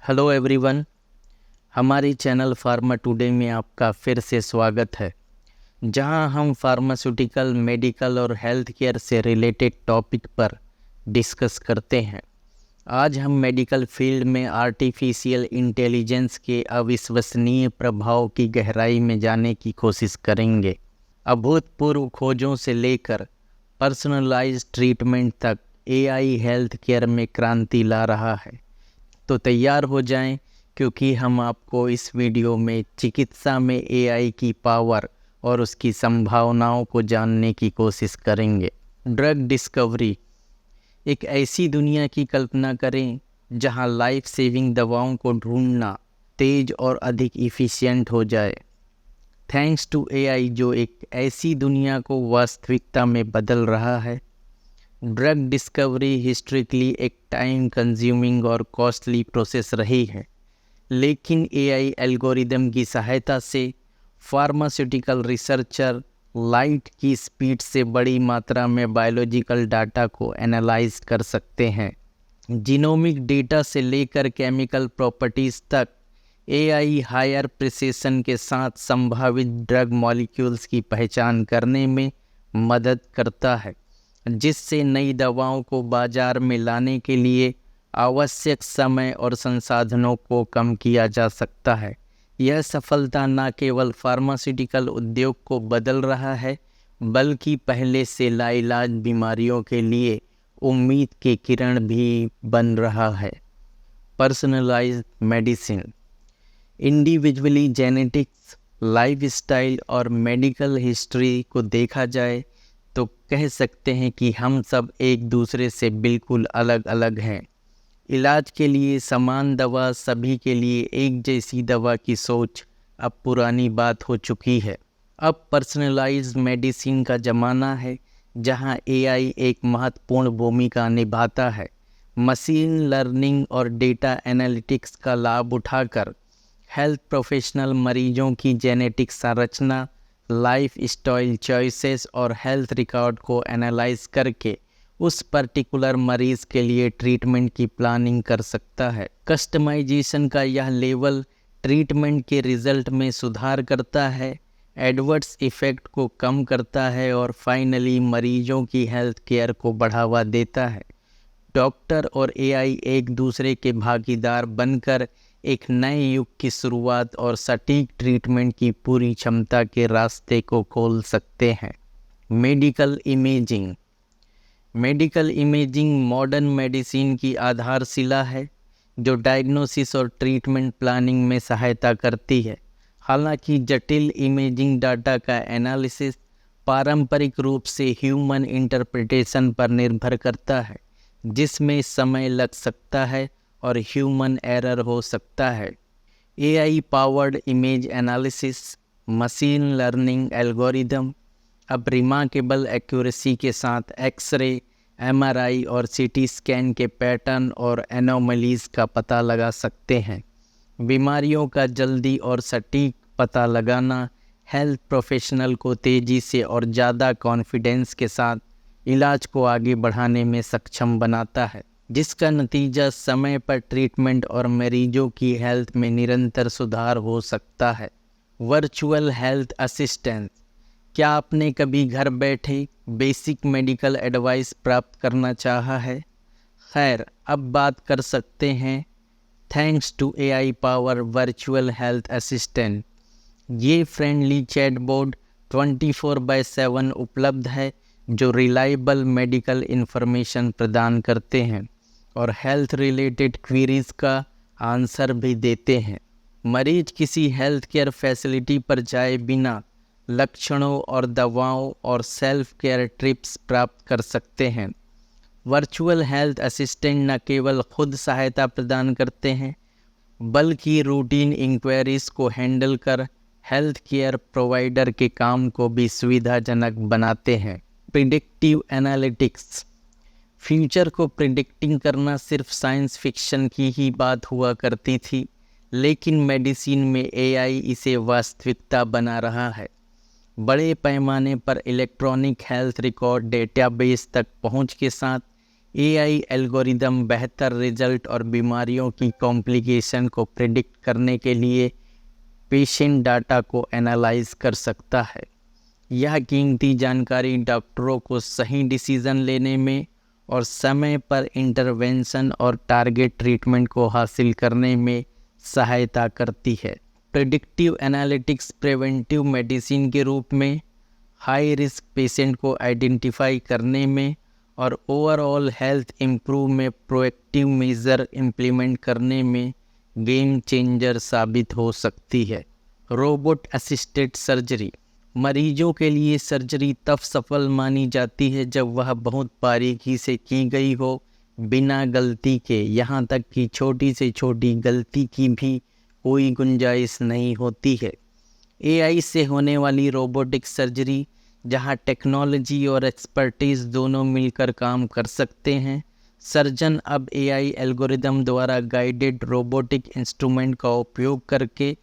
Hello everyone, हमारी channel pharma today में आपका फिर से स्वागत है, जहां हम फार्मास्यूटिकल, मेडिकल और हेल्थ केयर से रिलेटेड टॉपिक पर डिस्कस करते हैं। आज हम मेडिकल फील्ड में आर्टिफिशियल इंटेलिजेंस के अविश्वसनीय प्रभाव की गहराई में जाने की कोशिश करेंगे। अभूतपूर्व खोजों से लेकर पर्सनलाइज्ड ट्रीटमेंट तक एआई हेल्थ केयर में क्रांति ला रहा है। तो तैयार हो जाएं, क्योंकि हम आपको इस वीडियो में चिकित्सा में एआई की पावर और उसकी संभावनाओं को जानने की कोशिश करेंगे। Drug discovery. एक ऐसी दुनिया की कल्पना करें जहां लाइफ सेविंग दवाओं को ढूंढना तेज और अधिक इफ़िशिएंट हो जाए, थैंक्स टू एआई, जो एक ऐसी दुनिया को वास्तविकता में बदल रहा है। ड्रग डिस्कवरी हिस्ट्रिकली एक टाइम कंज्यूमिंग और कॉस्टली प्रोसेस रही है, लेकिन एआई एल्गोरिदम की सहायता से फार्मास्यूटिकल रिसर्चर लाइट की स्पीड से बड़ी मात्रा में बायोलॉजिकल डाटा को एनालाइज कर सकते हैं। जीनोमिक डेटा से लेकर केमिकल प्रॉपर्टीज़ तक एआई हायर प्रिसिशन के साथ संभावित ड्रग मॉलिक्यूल्स की पहचान करने में मदद करता है, जिससे नई दवाओं को बाजार में लाने के लिए आवश्यक समय और संसाधनों को कम किया जा सकता है। यह सफलता न केवल फार्मास्यूटिकल उद्योग को बदल रहा है, बल्कि पहले से लाइलाज बीमारियों के लिए उम्मीद की किरण भी बन रहा है। Personalised medicine. Individually genetics, lifestyle और मेडिकल हिस्ट्री को देखा जाए तो कह सकते हैं कि हम सब एक दूसरे से बिल्कुल अलग अलग हैं। इलाज के लिए समान दवा, सभी के लिए एक जैसी दवा की सोच अब पुरानी बात हो चुकी है। अब पर्सनलाइज्ड मेडिसिन का ज़माना है, जहां एआई एक महत्वपूर्ण भूमिका निभाता है। मशीन लर्निंग और डेटा एनालिटिक्स का लाभ उठाकर हेल्थ प्रोफेशनल मरीजों की जेनेटिक संरचना, लाइफ स्टाइल चॉइसेस और हेल्थ रिकॉर्ड को एनालाइज करके उस पर्टिकुलर मरीज़ के लिए ट्रीटमेंट की प्लानिंग कर सकता है। कस्टमाइजेशन का यह लेवल ट्रीटमेंट के रिजल्ट में सुधार करता है, एडवर्स इफ़ेक्ट को कम करता है और फाइनली मरीजों की हेल्थ केयर को बढ़ावा देता है। डॉक्टर और एआई एक दूसरे के भागीदार बनकर एक नए युग की शुरुआत और सटीक ट्रीटमेंट की पूरी क्षमता के रास्ते को खोल सकते हैं। Medical imaging. Medical imaging modern medicine की आधारशिला है, जो डायग्नोसिस और ट्रीटमेंट प्लानिंग में सहायता करती है। हालांकि जटिल इमेजिंग डाटा का एनालिसिस पारंपरिक रूप से ह्यूमन इंटरप्रिटेशन पर निर्भर करता है, जिसमें समय लग सकता है और ह्यूमन एरर हो सकता है। AI powered image analysis machine learning algorithm अब रिमार्केबल एक्यूरेसी के साथ एक्सरे, एमआरआई और सीटी स्कैन के पैटर्न और एनोमलीज का पता लगा सकते हैं। बीमारियों का जल्दी और सटीक पता लगाना हेल्थ प्रोफेशनल को तेज़ी से और ज़्यादा कॉन्फिडेंस के साथ इलाज को आगे बढ़ाने में सक्षम बनाता है, जिसका नतीजा समय पर ट्रीटमेंट और मरीजों की हेल्थ में निरंतर सुधार हो सकता है। Virtual health assistant. क्या आपने कभी घर बैठे बेसिक मेडिकल एडवाइस प्राप्त करना चाहा है? खैर, अब बात कर सकते हैं thanks to AI power virtual health assistant. ये फ्रेंडली चैटबॉट 24/7 उपलब्ध है, जो रिलायबल मेडिकल इन्फॉर्मेशन प्रदान करते हैं और हेल्थ रिलेटेड क्वेरीज का आंसर भी देते हैं। मरीज किसी हेल्थ केयर फैसिलिटी पर जाए बिना लक्षणों और दवाओं और सेल्फ केयर टिप्स प्राप्त कर सकते हैं। वर्चुअल हेल्थ असिस्टेंट न केवल खुद सहायता प्रदान करते हैं, बल्कि रूटीन इंक्वायरीज को हैंडल कर हेल्थ केयर प्रोवाइडर के काम को भी सुविधाजनक बनाते हैं। Predictive analytics. फ्यूचर को प्रिडिक्टिंग करना सिर्फ साइंस फिक्शन की ही बात हुआ करती थी, लेकिन मेडिसिन में एआई इसे वास्तविकता बना रहा है। बड़े पैमाने पर इलेक्ट्रॉनिक हेल्थ रिकॉर्ड डेटाबेस तक पहुंच के साथ एआई एल्गोरिदम बेहतर रिजल्ट और बीमारियों की कॉम्प्लिकेशन को प्रिडिक्ट करने के लिए पेशेंट डाटा को एनालाइज कर सकता है। यह कीमती जानकारी डॉक्टरों को सही डिसीजन लेने में और समय पर इंटरवेंशन और टारगेट ट्रीटमेंट को हासिल करने में सहायता करती है। प्रेडिक्टिव एनालिटिक्स प्रिवेंटिव मेडिसिन के रूप में हाई रिस्क पेशेंट को आइडेंटिफाई करने में और ओवरऑल हेल्थ इम्प्रूव में प्रोएक्टिव मेजर इम्प्लीमेंट करने में गेम चेंजर साबित हो सकती है। रोबोट असिस्टेड सर्जरी मरीजों के लिए सर्जरी तब सफल मानी जाती है जब वह बहुत बारीकी से की गई हो, बिना गलती के, यहाँ तक कि छोटी से छोटी गलती की भी कोई गुंजाइश नहीं होती है। एआई से होने वाली रोबोटिक सर्जरी, जहाँ टेक्नोलॉजी और एक्सपर्टीज़ दोनों मिलकर काम कर सकते हैं, सर्जन अब एआई एल्गोरिदम द्वारा गाइडेड रोबोटिक इंस्ट्रूमेंट का उपयोग करके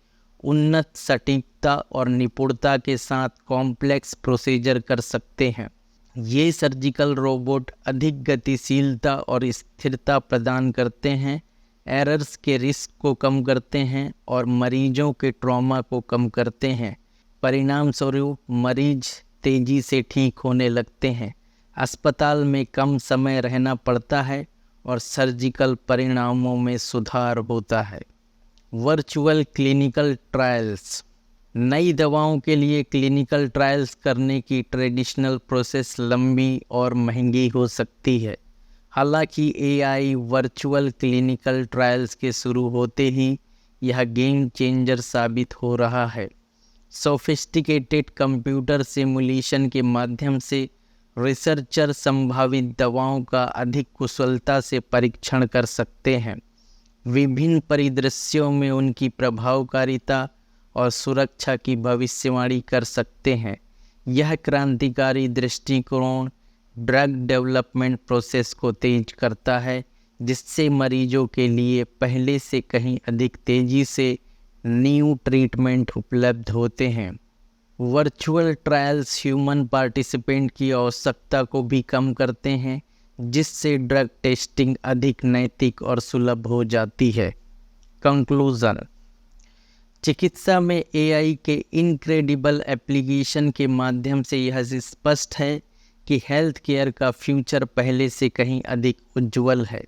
उन्नत सटीकता और निपुणता के साथ कॉम्प्लेक्स प्रोसीजर कर सकते हैं। ये सर्जिकल रोबोट अधिक गतिशीलता और स्थिरता प्रदान करते हैं, एरर्स के रिस्क को कम करते हैं और मरीजों के ट्रॉमा को कम करते हैं। परिणाम स्वरूप मरीज तेज़ी से ठीक होने लगते हैं, अस्पताल में कम समय रहना पड़ता है और सर्जिकल परिणामों में सुधार होता है। वर्चुअल क्लिनिकल ट्रायल्स नई दवाओं के लिए क्लिनिकल ट्रायल्स करने की ट्रेडिशनल प्रोसेस लंबी और महंगी हो सकती है। हालांकि एआई वर्चुअल क्लिनिकल ट्रायल्स के शुरू होते ही यह गेम चेंजर साबित हो रहा है। सोफिस्टिकेटेड कंप्यूटर सिमुलेशन के माध्यम से रिसर्चर संभावित दवाओं का अधिक कुशलता से परीक्षण कर सकते हैं, विभिन्न परिदृश्यों में उनकी प्रभावकारिता और सुरक्षा की भविष्यवाणी कर सकते हैं। यह क्रांतिकारी दृष्टिकोण ड्रग डेवलपमेंट प्रोसेस को तेज करता है, जिससे मरीजों के लिए पहले से कहीं अधिक तेज़ी से न्यू ट्रीटमेंट उपलब्ध होते हैं। वर्चुअल ट्रायल्स ह्यूमन पार्टिसिपेंट की आवश्यकता को भी कम करते हैं, जिससे ड्रग टेस्टिंग अधिक नैतिक और सुलभ हो जाती है। कंक्लूजन, चिकित्सा में एआई के इनक्रेडिबल एप्लीकेशन के माध्यम से यह स्पष्ट है कि हेल्थ केयर का फ्यूचर पहले से कहीं अधिक उज्जवल है।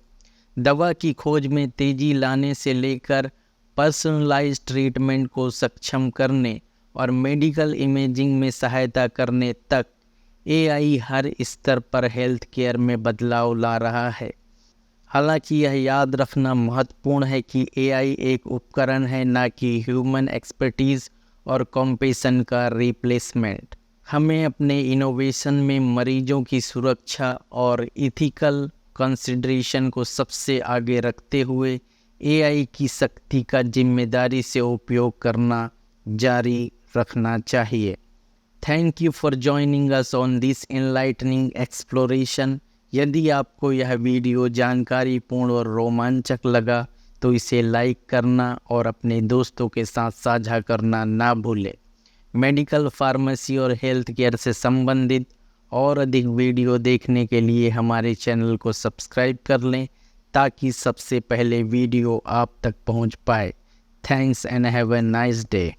दवा की खोज में तेज़ी लाने से लेकर पर्सनलाइज्ड ट्रीटमेंट को सक्षम करने और मेडिकल इमेजिंग में सहायता करने तक एआई हर स्तर पर हेल्थ केयर में बदलाव ला रहा है। हालांकि यह याद रखना महत्वपूर्ण है कि एआई एक उपकरण है, ना कि ह्यूमन एक्सपर्टीज़ और कॉम्पेशन का रिप्लेसमेंट। हमें अपने इनोवेशन में मरीजों की सुरक्षा और इथिकल कंसिडरेशन को सबसे आगे रखते हुए एआई की शक्ति का जिम्मेदारी से उपयोग करना जारी रखना चाहिए। Thank you for joining us on this enlightening exploration. यदि आपको यह वीडियो जानकारीपूर्ण और रोमांचक लगा तो इसे लाइक करना और अपने दोस्तों के साथ साझा करना ना भूलें। मेडिकल फार्मेसी और हेल्थ केयर से संबंधित और अधिक वीडियो देखने के लिए हमारे चैनल को सब्सक्राइब कर लें, ताकि सबसे पहले वीडियो आप तक पहुंच पाए। Thanks and have a nice day.